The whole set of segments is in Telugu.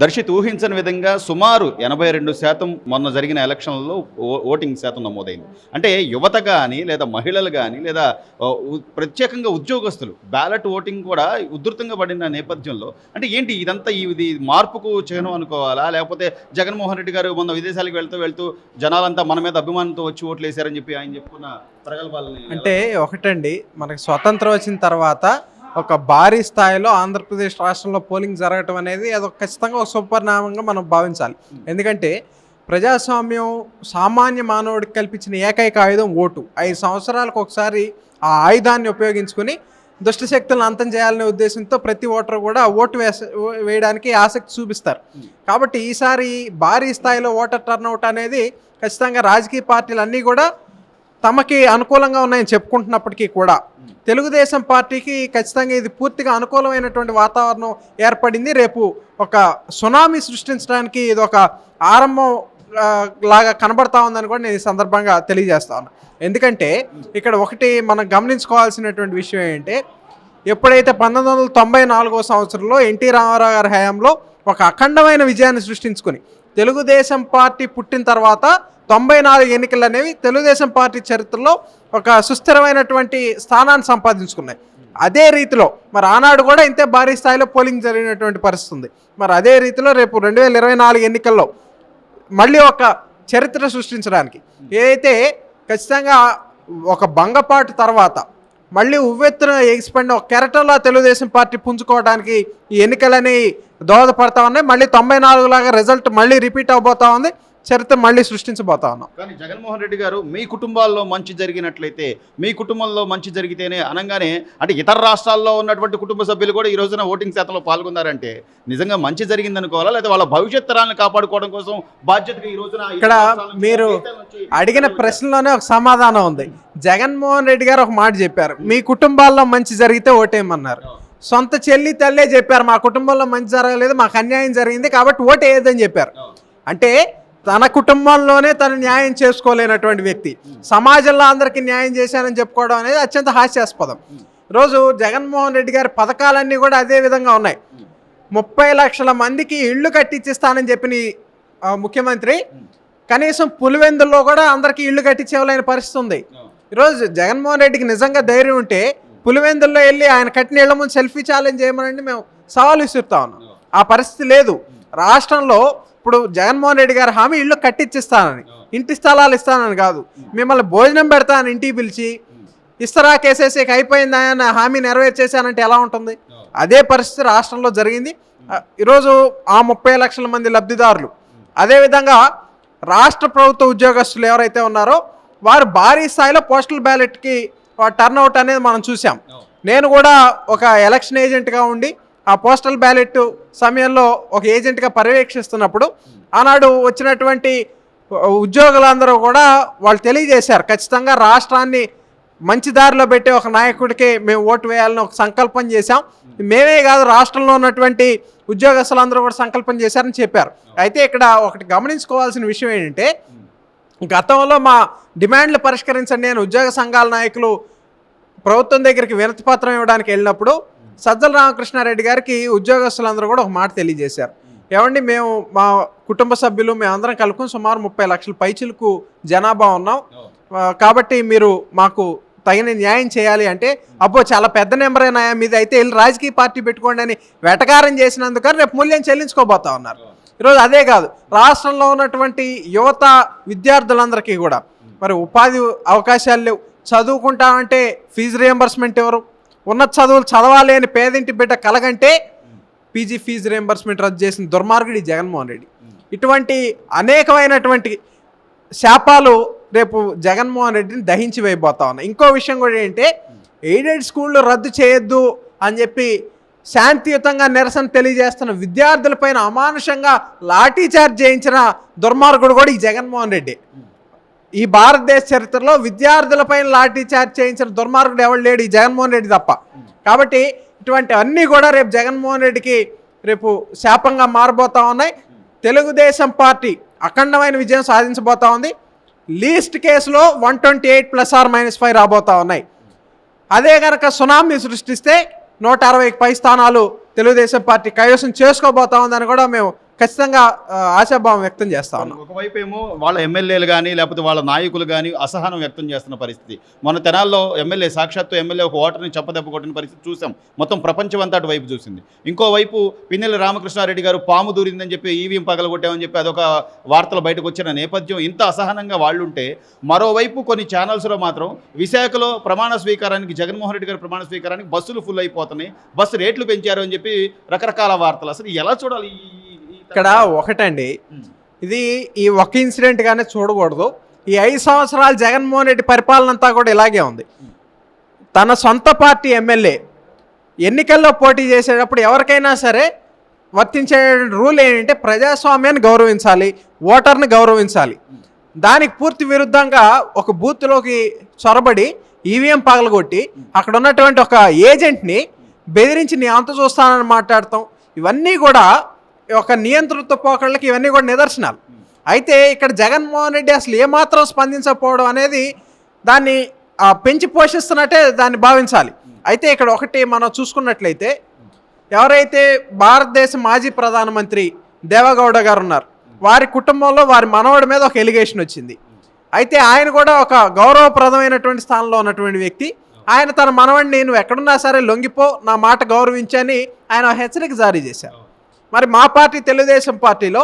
దర్శిత్ ఊహించని విధంగా సుమారు 82% మొన్న జరిగిన ఎలక్షన్లలో ఓటింగ్ శాతం నమోదైంది. అంటే యువత కానీ లేదా మహిళలు కానీ లేదా ప్రత్యేకంగా ఉద్యోగస్తులు బ్యాలెట్ ఓటింగ్ కూడా ఉధృతంగా పడిన నేపథ్యంలో అంటే ఏంటి ఇదంతా ఇది మార్పుకు చిహ్నం అనుకోవాలా? లేకపోతే జగన్మోహన్ రెడ్డి గారు మొన్న విదేశాలకు వెళ్తూ జనాలంతా మన మీద అభిమానంతో వచ్చి ఓట్లు వేశారని చెప్పి ఆయన చెప్పుకున్న ప్రగల్భాలని అంటే ఒకటండి, మనకి స్వతంత్రం వచ్చిన తర్వాత ఒక భారీ స్థాయిలో ఆంధ్రప్రదేశ్ రాష్ట్రంలో పోలింగ్ జరగటం అనేది అది ఖచ్చితంగా ఒక సుపరిణామంగా మనం భావించాలి. ఎందుకంటే ప్రజాస్వామ్యం సామాన్య మానవుడికి కల్పించిన ఏకైక ఆయుధం ఓటు. 5 సంవత్సరాలకు ఒకసారి ఆ ఆయుధాన్ని ఉపయోగించుకుని దుష్టశక్తులను అంతం చేయాలనే ఉద్దేశంతో ప్రతి ఓటరు కూడా ఓటు వేయడానికి ఆసక్తి చూపిస్తారు. కాబట్టి ఈసారి భారీ స్థాయిలో ఓటర్ టర్నౌట్ అనేది ఖచ్చితంగా రాజకీయ పార్టీలు అన్నీ కూడా తమకి అనుకూలంగా ఉన్నాయని చెప్పుకుంటున్నప్పటికీ కూడా తెలుగుదేశం పార్టీకి ఖచ్చితంగా ఇది పూర్తిగా అనుకూలమైనటువంటి వాతావరణం ఏర్పడింది. రేపు ఒక సునామీ సృష్టించడానికి ఇది ఒక ఆరంభం లాగా కనబడతా ఉందని కూడా నేను ఈ సందర్భంగా తెలియజేస్తాను. ఎందుకంటే ఇక్కడ ఒకటి మనం గమనించుకోవాల్సినటువంటి విషయం ఏంటంటే, ఎప్పుడైతే 1994 సంవత్సరంలో ఎన్టీ రామారావు గారి హయాంలో ఒక అఖండమైన విజయాన్ని సృష్టించుకొని తెలుగుదేశం పార్టీ పుట్టిన తర్వాత 94 ఎన్నికలు అనేవి తెలుగుదేశం పార్టీ చరిత్రలో ఒక సుస్థిరమైనటువంటి స్థానాన్ని సంపాదించుకున్నాయి. అదే రీతిలో మరి ఆనాడు కూడా ఇంతే భారీ స్థాయిలో పోలింగ్ జరిగినటువంటి పరిస్థితి ఉంది. మరి అదే రీతిలో రేపు 2024 ఎన్నికల్లో మళ్ళీ ఒక చరిత్ర సృష్టించడానికి ఏదైతే ఖచ్చితంగా ఒక భంగపాటు తర్వాత మళ్ళీ ఉవ్వెత్తున ఎగిసిపడిన ఒక కెరటంలా తెలుగుదేశం పార్టీ పుంజుకోవడానికి ఈ ఎన్నికలని దోహదపడతా ఉన్నాయి. మళ్ళీ 94 లాగా రిజల్ట్ మళ్ళీ రిపీట్ అవబోతా ఉంది. చరిత్ర మళ్ళీ సృష్టించబోతా ఉన్నాం. కానీ జగన్మోహన్ రెడ్డి గారు మీ కుటుంబాల్లో మంచి జరిగినట్లయితే, మీ కుటుంబంలో మంచి జరిగితేనే అనగానే అంటే ఇతర రాష్ట్రాల్లో ఉన్నటువంటి కుటుంబ సభ్యులు కూడా ఈ రోజున ఓటింగ్ శాతంలో పాల్గొన్నారంటే నిజంగా మంచి జరిగింది అనుకోవాలా, లేదా వాళ్ళ భవిష్యత్ తరాలను కాపాడుకోవడం కోసం బాధ్యతగా ఈ రోజున ఇక్కడ మీరు అడిగిన ప్రశ్నలోనే ఒక సమాధానం ఉంది. జగన్మోహన్ రెడ్డి గారు ఒక మాట చెప్పారు, మీ కుటుంబాల్లో మంచి జరిగితే ఓటేయమన్నారు. సొంత చెల్లి తల్లే చెప్పారు, మా కుటుంబంలో మంచి జరగలేదు, మాకు అన్యాయం జరిగింది కాబట్టి ఓటేయదని చెప్పారు. అంటే తన కుటుంబంలోనే తను న్యాయం చేసుకోలేనటువంటి వ్యక్తి సమాజంలో అందరికీ న్యాయం చేశానని చెప్పుకోవడం అనేది అత్యంత హాస్యాస్పదం. ఈరోజు జగన్మోహన్ రెడ్డి గారి పథకాలన్నీ కూడా అదే విధంగా ఉన్నాయి. 30 లక్షల మందికి ఇళ్ళు కట్టించిస్తానని చెప్పిన ముఖ్యమంత్రి కనీసం పులివెందుల్లో కూడా అందరికీ ఇళ్ళు కట్టించేవలేని పరిస్థితి ఉంది. ఈరోజు జగన్మోహన్ రెడ్డికి నిజంగా ధైర్యం ఉంటే పులివెందుల్లో వెళ్ళి ఆయన కట్టిన ఇళ్ల ముందు సెల్ఫీ ఛాలెంజ్ చేయమనండి, మేము సవాల్ విసురుతా ఉన్నాం. ఆ పరిస్థితి లేదు రాష్ట్రంలో. ఇప్పుడు జగన్మోహన్ రెడ్డి గారు హామీ ఇళ్ళు కట్టించిస్తానని, ఇంటి స్థలాలు ఇస్తానని కాదు, మిమ్మల్ని భోజనం పెడతానని ఇంటికి పిలిచి ఇస్తరా కేసేసి అయిపోయిందా అని హామీ నెరవేర్చేసానంటే ఎలా ఉంటుంది? అదే పరిస్థితి రాష్ట్రంలో జరిగింది. ఈరోజు ఆ 30 లక్షల మంది లబ్ధిదారులు, అదేవిధంగా రాష్ట్ర ప్రభుత్వ ఉద్యోగస్తులు ఎవరైతే ఉన్నారో వారు భారీ స్థాయిలో పోస్టల్ బ్యాలెట్కి టర్న్అవుట్ అనేది మనం చూసాం. నేను కూడా ఒక ఎలక్షన్ ఏజెంట్గా ఉండి ఆ పోస్టల్ బ్యాలెట్ సమయంలో ఒక ఏజెంట్గా పర్యవేక్షిస్తున్నప్పుడు ఆనాడు వచ్చినటువంటి ఉద్యోగులందరూ కూడా వాళ్ళు తెలియజేశారు, ఖచ్చితంగా రాష్ట్రాన్ని మంచి దారిలో పెట్టే ఒక నాయకుడికి మేము ఓటు వేయాలని ఒక సంకల్పం చేశాం. మేమే కాదు, రాష్ట్రంలో ఉన్నటువంటి ఉద్యోగస్తులందరూ కూడా సంకల్పం చేశారని చెప్పారు. అయితే ఇక్కడ ఒకటి గమనించుకోవాల్సిన విషయం ఏంటంటే, గతంలో మా డిమాండ్లు పరిష్కరించండి నేను ఉద్యోగ సంఘాల నాయకులు ప్రభుత్వం దగ్గరికి వినతి పత్రం ఇవ్వడానికి వెళ్ళినప్పుడు సజ్జల రామకృష్ణారెడ్డి గారికి ఉద్యోగస్తులందరూ కూడా ఒక మాట తెలియజేశారు, ఏమండి మేము మా కుటుంబ సభ్యులు మేమందరం కలుపుకొని సుమారు 30 లక్షల పైచిలకు జనాభా ఉన్నాం, కాబట్టి మీరు మాకు తగిన న్యాయం చేయాలి అంటే, అబ్బో చాలా పెద్ద నెంబర్ అయినా మీది, అయితే వెళ్ళి రాజకీయ పార్టీ పెట్టుకోండి అని వెటకారం చేసినందుకని రేపు మూల్యం చెల్లించుకోబోతా ఉన్నారు. ఈరోజు అదే కాదు, రాష్ట్రంలో ఉన్నటువంటి యువత విద్యార్థులందరికీ కూడా మరి ఉపాధి అవకాశాలు లేవు. చదువుకుంటామంటే ఫీజు రియంబర్స్మెంట్ ఎవరు? ఉన్నత చదువులు చదవాలి అని పేదింటి బిడ్డ కలగంటే పీజీ ఫీజు రియంబర్స్మెంట్ రద్దు చేసిన దుర్మార్గుడు జగన్మోహన్ రెడ్డి. ఇటువంటి అనేకమైనటువంటి శాపాలు రేపు జగన్మోహన్ రెడ్డిని దహించి వేయబోతా ఉన్నాయి. ఇంకో విషయం కూడా ఏంటంటే, ఎయిడెడ్ స్కూళ్ళు రద్దు చేయొద్దు అని చెప్పి శాంతియుతంగా నిరసన తెలియజేస్తున్న విద్యార్థులపైన అమానుషంగా లాఠీ చార్జ్ చేయించిన దుర్మార్గుడు కూడా ఈ జగన్మోహన్ రెడ్డి. ఈ భారతదేశ చరిత్రలో విద్యార్థులపైన లాఠీ చార్జ్ చేయించిన దుర్మార్గుడు ఎవరు లేడు, ఈ జగన్మోహన్ రెడ్డి తప్ప. కాబట్టి ఇటువంటి అన్నీ కూడా రేపు జగన్మోహన్ రెడ్డికి రేపు శాపంగా మారబోతా ఉన్నాయి. తెలుగుదేశం పార్టీ అఖండమైన విజయం సాధించబోతా ఉంది. లీస్ట్ కేసులో 128 +or-5 రాబోతా ఉన్నాయి. అదే కనుక సునామీ సృష్టిస్తే 160కి పై స్థానాలు తెలుగుదేశం పార్టీ కైవసం చేసుకోబోతా ఉందని కూడా మేము ఖచ్చితంగా ఆశాభావం వ్యక్తం చేస్తా ఉన్నాం. ఒకవైపు ఏమో వాళ్ళ ఎమ్మెల్యేలు కానీ లేకపోతే వాళ్ళ నాయకులు కానీ అసహనం వ్యక్తం చేస్తున్న పరిస్థితి. మన తెనాల్లో సాక్షాత్తు ఎమ్మెల్యే ఒక ఓటర్ని చెప్పదెబ్బ కొట్టిన పరిస్థితి చూసాం. మొత్తం ప్రపంచం అంతా అటువైపు చూసింది. ఇంకోవైపు పిన్నెల్లి రామకృష్ణారెడ్డి గారు పాము దూరిందని చెప్పి ఈవీఎం పగలగొట్టామని చెప్పి అదొక వార్తలు బయటకు వచ్చిన నేపథ్యం. ఇంత అసహనంగా వాళ్ళుంటే మరోవైపు కొన్ని ఛానల్స్లో మాత్రం విశాఖలో ప్రమాణ స్వీకారానికి జగన్మోహన్ రెడ్డి గారి ప్రమాణ స్వీకారానికి బస్సులు ఫుల్ అయిపోతున్నాయి, బస్సు రేట్లు పెంచారు అని చెప్పి రకరకాల వార్తలు. అసలు ఎలా చూడాలి? ఇక్కడ ఒకటండి, ఇది ఈ ఒక ఇన్సిడెంట్గానే చూడకూడదు. ఈ 5 సంవత్సరాలు జగన్మోహన్ రెడ్డి పరిపాలన అంతా కూడా ఇలాగే ఉంది. తన సొంత పార్టీ ఎమ్మెల్యే ఎన్నికల్లో పోటీ చేసేటప్పుడు ఎవరికైనా సరే వర్తించే రూల్ ఏంటంటే ప్రజాస్వామ్యాన్ని గౌరవించాలి, ఓటర్ని గౌరవించాలి. దానికి పూర్తి విరుద్ధంగా ఒక బూత్లోకి చొరబడి ఈవీఎం పగలగొట్టి అక్కడ ఉన్నటువంటి ఒక ఏజెంట్ని బెదిరించి నీ అంత చూస్తానని మాట్లాడతాం, ఇవన్నీ కూడా ఒక నియంతృత్వ పోకళ్ళకి ఇవన్నీ కూడా నిదర్శనాలు. అయితే ఇక్కడ జగన్మోహన్ రెడ్డి అసలు ఏమాత్రం స్పందించకపోవడం అనేది దాన్ని పెంచి పోషిస్తున్నట్టే దాన్ని భావించాలి. అయితే ఇక్కడ ఒకటి మనం చూసుకున్నట్లయితే ఎవరైతే భారతదేశ మాజీ ప్రధానమంత్రి దేవగౌడ గారు ఉన్నారు, వారి కుటుంబంలో వారి మనవడి మీద ఒక ఎలిగేషన్ వచ్చింది. అయితే ఆయన కూడా ఒక గౌరవప్రదమైనటువంటి స్థానంలో ఉన్నటువంటి వ్యక్తి. ఆయన తన మనవడిని నువ్వు ఎక్కడున్నా సరే లొంగిపో, నా మాట గౌరవించని ఆయన హెచ్చరిక జారీ చేశారు. మరి మా పార్టీ తెలుగుదేశం పార్టీలో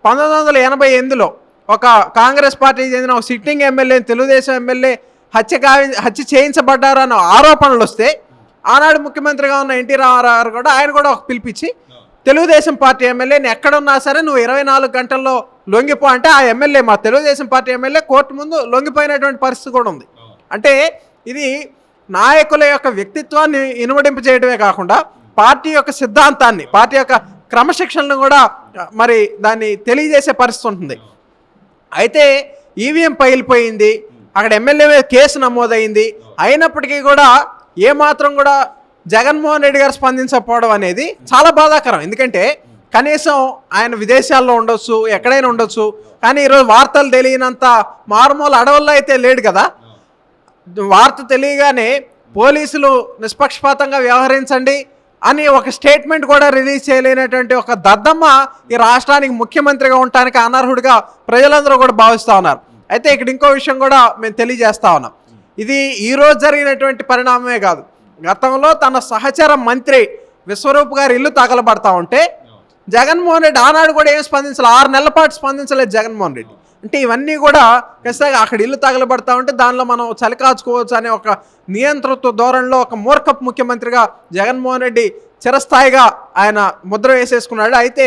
1988లో ఒక కాంగ్రెస్ పార్టీకి చెందిన ఒక సిట్టింగ్ ఎమ్మెల్యే తెలుగుదేశం ఎమ్మెల్యే హత్య చేయించబడ్డారన్న ఆరోపణలు వస్తే ఆనాడు ముఖ్యమంత్రిగా ఉన్న ఎన్టీ రామారావు కూడా ఆయన కూడా ఒక పిలిపించి తెలుగుదేశం పార్టీ ఎమ్మెల్యేని ఎక్కడున్నా సరే నువ్వు 24 గంటల్లో లొంగిపో అంటే ఆ ఎమ్మెల్యే, మా తెలుగుదేశం పార్టీ ఎమ్మెల్యే కోర్టు ముందు లొంగిపోయినటువంటి పరిస్థితి కూడా ఉంది. అంటే ఇది నాయకుల యొక్క వ్యక్తిత్వాన్ని ఇనుమడింపు చేయడమే కాకుండా పార్టీ యొక్క సిద్ధాంతాన్ని, పార్టీ యొక్క క్రమశిక్షణను కూడా మరి దాన్ని తెలియజేసే పరిస్థితి ఉంటుంది. అయితే ఈవీఎం పగిలిపోయింది, అక్కడ ఎమ్మెల్యే మీద కేసు నమోదైంది, అయినప్పటికీ కూడా ఏమాత్రం కూడా జగన్మోహన్ రెడ్డి గారు స్పందించకపోవడం అనేది చాలా బాధాకరం. ఎందుకంటే కనీసం ఆయన విదేశాల్లో ఉండొచ్చు, ఎక్కడైనా ఉండొచ్చు, కానీ ఈరోజు వార్తలు తెలియనంత మారుమూల అడవుల్లో అయితే లేడు కదా. వార్త తెలియగానే పోలీసులు నిష్పక్షపాతంగా వ్యవహరించండి అని ఒక స్టేట్మెంట్ కూడా రిలీజ్ చేయలేనటువంటి ఒక దద్దమ్మ ఈ రాష్ట్రానికి ముఖ్యమంత్రిగా ఉండటానికి అనర్హుడిగా ప్రజలందరూ కూడా భావిస్తూ ఉన్నారు. అయితే ఇక్కడ ఇంకో విషయం కూడా మేము తెలియజేస్తా ఉన్నాం. ఇది ఈరోజు జరిగినటువంటి పరిణామమే కాదు, గతంలో తన సహచర మంత్రి విశ్వరూప్ గారి ఇల్లు తగలబడతా ఉంటే జగన్మోహన్ రెడ్డి ఆనాడు కూడా ఏం స్పందించలేదు, 6 నెలల పాటు స్పందించలేదు జగన్మోహన్ రెడ్డి. అంటే ఇవన్నీ కూడా ఖచ్చితంగా అక్కడ ఇల్లు తగలబడతా ఉంటే దానిలో మనం చలికాచుకోవచ్చు అనే ఒక నియంతృత్వ ధోరణిలో ఒక మూర్ఖపు ముఖ్యమంత్రిగా జగన్మోహన్ రెడ్డి చిరస్థాయిగా ఆయన ముద్ర వేసేసుకున్నాడు. అయితే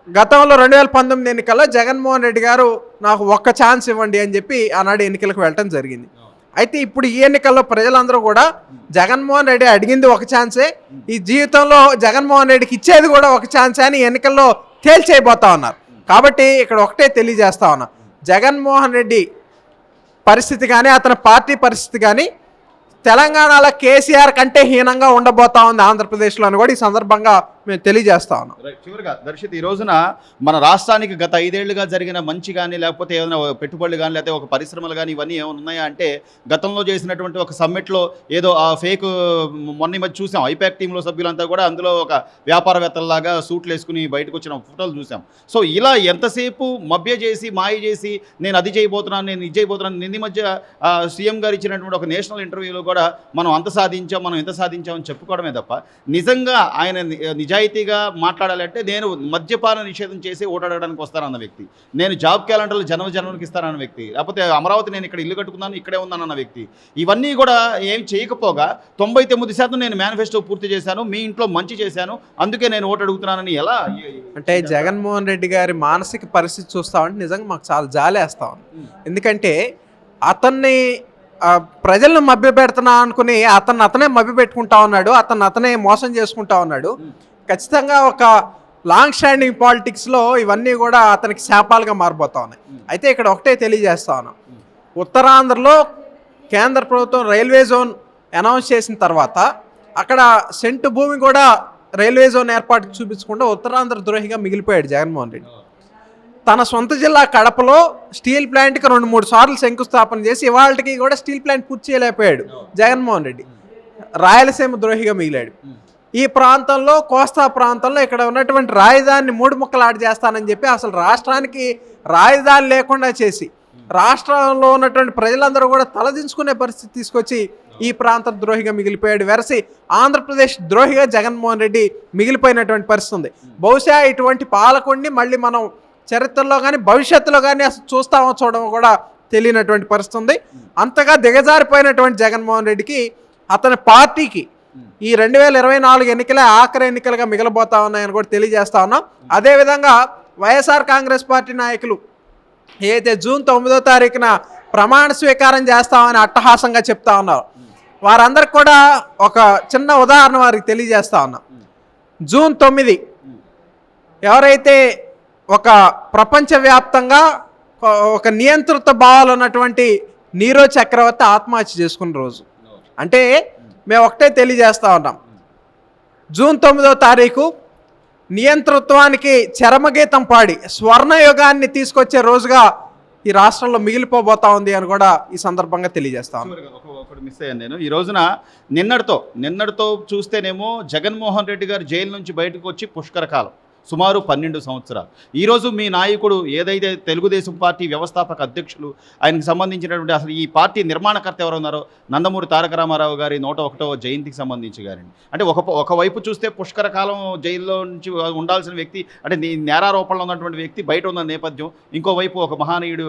గతంలో 2019 ఎన్నికల్లో జగన్మోహన్ రెడ్డి గారు నాకు ఒక్క ఛాన్స్ ఇవ్వండి అని చెప్పి ఆనాడు ఎన్నికలకు వెళ్ళటం జరిగింది. అయితే ఇప్పుడు ఈ ఎన్నికల్లో ప్రజలందరూ కూడా జగన్మోహన్ రెడ్డి అడిగింది ఒక ఛాన్సే, ఈ జీవితంలో జగన్మోహన్ రెడ్డికి ఇచ్చేది కూడా ఒక ఛాన్సే అని ఎన్నికల్లో తేల్చేయబోతా ఉన్నారు. కాబట్టి ఇక్కడ ఒకటే తెలియజేస్తా ఉన్నా, జగన్మోహన్ రెడ్డి పరిస్థితి కానీ అతని పార్టీ పరిస్థితి కానీ తెలంగాణలో కేసీఆర్ కంటే హీనంగా ఉండబోతా ఉంది ఆంధ్రప్రదేశ్లో అని కూడా ఈ సందర్భంగా మేము తెలియజేస్తా ఉన్నాం. చివరిగా దర్శిత్, ఈ రోజున మన రాష్ట్రానికి గత 5 ఏళ్లుగా జరిగిన మంచి కానీ లేకపోతే ఏదైనా పెట్టుబడులు కానీ లేకపోతే ఒక పరిశ్రమలు కానీ ఇవన్నీ ఏమైనా ఉన్నాయా అంటే గతంలో చేసినటువంటి ఒక సమ్మిట్లో ఏదో ఆ ఫేక్ మొన్న మధ్య చూసాం, ఐపాక్ టీంలో సభ్యులంతా కూడా అందులో ఒక వ్యాపారవేత్తల్లాగా సూట్లు వేసుకుని బయటకు వచ్చిన ఫోటోలు చూసాం. సో ఇలా ఎంతసేపు మభ్య చేసి మాయ చేసి నేను అది చేయబోతున్నాను, నేను ఇది చేయబోతున్నాను. నిన్న మధ్య సీఎం గారు ఇచ్చినటువంటి ఒక నేషనల్ ఇంటర్వ్యూలో కూడా మనం అంత సాధించాం, మనం ఎంత సాధించామని చెప్పుకోవడమే తప్ప నిజంగా ఆయన నిజాయితీగా మాట్లాడాలంటే నేను మద్యపాన నిషేధం చేసి ఓటాడడానికి వస్తానన్న వ్యక్తి, నేను జాబ్ క్యాలెండర్లు జన్మకి ఇస్తానన్న వ్యక్తి, లేకపోతే అమరావతి నేను ఇక్కడ ఇల్లు కట్టుకున్నాను ఇక్కడే ఉన్నానన్న వ్యక్తి, ఇవన్నీ కూడా ఏం చేయకపోగా 99% నేను మేనిఫెస్టో పూర్తి చేశాను, మీ ఇంట్లో మంచి చేశాను, అందుకే నేను ఓటు అడుగుతున్నానని ఎలా అంటే జగన్మోహన్ రెడ్డి గారి మానసిక పరిస్థితి చూస్తామంటే నిజంగా మాకు చాలా జాలేస్తా ఉంది. ఎందుకంటే అతన్ని ప్రజలను మభ్య పెడుతున్నా అనుకుని అతనే మభ్య పెట్టుకుంటా ఉన్నాడు, అతనే మోసం చేసుకుంటా ఉన్నాడు. ఖచ్చితంగా ఒక లాంగ్ స్టాండింగ్ పాలిటిక్స్లో ఇవన్నీ కూడా అతనికి శాపాలుగా మారిపోతా ఉన్నాయి. అయితే ఇక్కడ ఒకటే తెలియజేస్తా ఉన్నాం, ఉత్తరాంధ్రలో కేంద్ర ప్రభుత్వం రైల్వే జోన్ అనౌన్స్ చేసిన తర్వాత అక్కడ సెంటు భూమి కూడా రైల్వే జోన్ ఏర్పాటుకు చూపించకుండా ఉత్తరాంధ్ర ద్రోహిగా మిగిలిపోయాడు జగన్మోహన్ రెడ్డి. తన సొంత జిల్లా కడపలో స్టీల్ ప్లాంట్కి 2-3 సార్లు శంకుస్థాపన చేసి ఇవాళకి కూడా స్టీల్ ప్లాంట్ పూర్తి చేయలేకపోయాడు జగన్మోహన్ రెడ్డి, రాయలసీమ ద్రోహిగా మిగిలాడు. ఈ ప్రాంతంలో కోస్తా ప్రాంతంలో ఇక్కడ ఉన్నటువంటి రాజధానిని మూడు ముక్కలాట చేస్తానని చెప్పి అసలు రాష్ట్రానికి రాజధాని లేకుండా చేసి రాష్ట్రంలో ఉన్నటువంటి ప్రజలందరూ కూడా తలదించుకునే పరిస్థితి తీసుకొచ్చి ఈ ప్రాంత ద్రోహిగా మిగిలిపోయాడు. వెరసి ఆంధ్రప్రదేశ్ ద్రోహిగా జగన్మోహన్ రెడ్డి మిగిలిపోయినటువంటి పరిస్థితి ఉంది. బహుశా ఇటువంటి పాలకుడిని మళ్ళీ మనం చరిత్రలో కానీ భవిష్యత్తులో కానీ అసలు చూస్తామో చూడమో కూడా తెలియనటువంటి పరిస్థితి ఉంది. అంతగా దిగజారిపోయినటువంటి జగన్మోహన్ రెడ్డికి అతని పార్టీకి ఈ 2024 ఎన్నికలే ఆఖరి ఎన్నికలుగా మిగిలిపోతా ఉన్నాయని కూడా తెలియజేస్తా ఉన్నాం. అదేవిధంగా వైఎస్ఆర్ కాంగ్రెస్ పార్టీ నాయకులు ఏదైతే జూన్ 9వ తారీఖున ప్రమాణ స్వీకారం చేస్తామని అట్టహాసంగా చెప్తా ఉన్నారు, వారందరికి కూడా ఒక చిన్న ఉదాహరణ వారికి తెలియజేస్తా ఉన్నాం. జూన్ 9 ఎవరైతే ఒక ప్రపంచవ్యాప్తంగా ఒక నియంత్రిత భావాలు ఉన్నటువంటి నీరో చక్రవర్తి ఆత్మహత్య చేసుకున్న రోజు. అంటే మేము ఒకటే తెలియజేస్తా ఉన్నాం, జూన్ 9వ తారీఖు నియంతృత్వానికి చరమగీతం పాడి స్వర్ణయుగాన్ని తీసుకొచ్చే రోజుగా ఈ రాష్ట్రంలో మిగిలిపోబోతా ఉంది అని కూడా ఈ సందర్భంగా తెలియజేస్తాను. ఒకటి మిస్ అయ్యాను నేను. ఈ రోజున నిన్నటితో చూస్తేనేమో జగన్మోహన్ రెడ్డి గారు జైలు నుంచి బయటకు వచ్చి పుష్కర కాలం, సుమారు 12 సంవత్సరాలు. ఈరోజు మీ నాయకుడు ఏదైతే తెలుగుదేశం పార్టీ వ్యవస్థాపక అధ్యక్షులు, ఆయనకు సంబంధించినటువంటి అసలు ఈ పార్టీ నిర్మాణకర్త ఎవరు ఉన్నారో నందమూరి తారక రామారావు గారి 101వ జయంతికి సంబంధించి గారండి. అంటే ఒకవైపు చూస్తే పుష్కర కాలం జైల్లో నుంచి ఉండాల్సిన వ్యక్తి, అంటే నేరారోపణలో ఉన్నటువంటి వ్యక్తి బయట ఉన్న నేపథ్యం, ఇంకోవైపు ఒక మహానీయుడు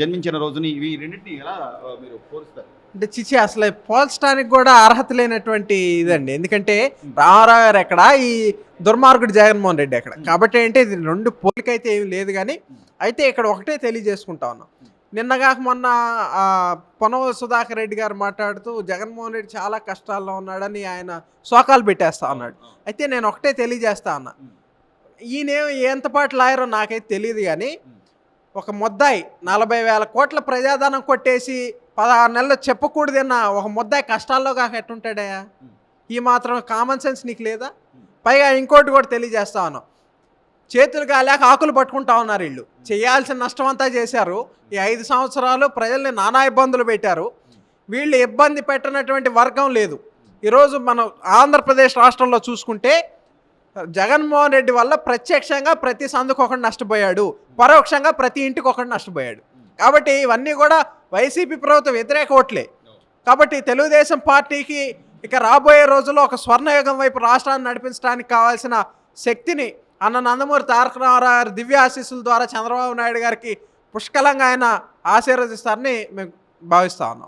జన్మించిన రోజుని, ఇవి రెండింటిని ఎలా మీరు పోలుస్తారు? అంటే చిచి అసలు పోల్చడానికి కూడా అర్హత లేనటువంటి ఇదండి. ఎందుకంటే రామారావు గారు ఎక్కడ, ఈ దుర్మార్గుడు జగన్మోహన్ రెడ్డి ఎక్కడ. కాబట్టి ఏంటి ఇది రెండు పోలికైతే ఏమి లేదు. కానీ అయితే ఇక్కడ ఒకటే తెలియజేసుకుంటా ఉన్నాం, నిన్నగాక మొన్న పొనవ సుధాకర్ రెడ్డి గారు మాట్లాడుతూ జగన్మోహన్ రెడ్డి చాలా కష్టాల్లో ఉన్నాడని ఆయన శోకాలు పెట్టేస్తా ఉన్నాడు. అయితే నేను ఒకటే తెలియజేస్తా ఉన్నా, ఈయనేం ఎంతపాటి లాయరో నాకైతే తెలియదు. కానీ ఒక ముద్దాయి 40,000 కోట్ల ప్రజాధనం కొట్టేసి 16 నెలలు చెప్పకూడదన్న ఒక ముద్దాయి కష్టాల్లో కాక ఎట్టుంటాడయా? ఈ మాత్రం కామన్ సెన్స్ నీకు లేదా? పైగా ఇంకోటి కూడా తెలియజేస్తా ఉన్నాం, చేతులు కాలేక ఆకులు పట్టుకుంటా ఉన్నారు. వీళ్ళు చేయాల్సిన నష్టం అంతా చేశారు. ఈ 5 సంవత్సరాలు ప్రజల్ని నానా ఇబ్బందులు పెట్టారు. వీళ్ళు ఇబ్బంది పెట్టినటువంటి వర్గం లేదు. ఈరోజు మనం ఆంధ్రప్రదేశ్ రాష్ట్రంలో చూసుకుంటే జగన్మోహన్ రెడ్డి వల్ల ప్రత్యక్షంగా ప్రతి సందుకు ఒకటి నష్టపోయాడు, పరోక్షంగా ప్రతి ఇంటికి ఒకటి నష్టపోయాడు. కాబట్టి ఇవన్నీ కూడా వైసీపీ ప్రభుత్వ వ్యతిరేక ఓట్లే. కాబట్టి తెలుగుదేశం పార్టీకి ఇక రాబోయే రోజుల్లో ఒక స్వర్ణయుగం వైపు రాష్ట్రాన్ని నడిపించడానికి కావాల్సిన శక్తిని అన్న నందమూరి తారక రామారావు దివ్య ఆశీస్సుల ద్వారా చంద్రబాబు నాయుడు గారికి పుష్కలంగా ఆయన ఆశీర్వదిస్తారని మేము భావిస్తా ఉన్నాం.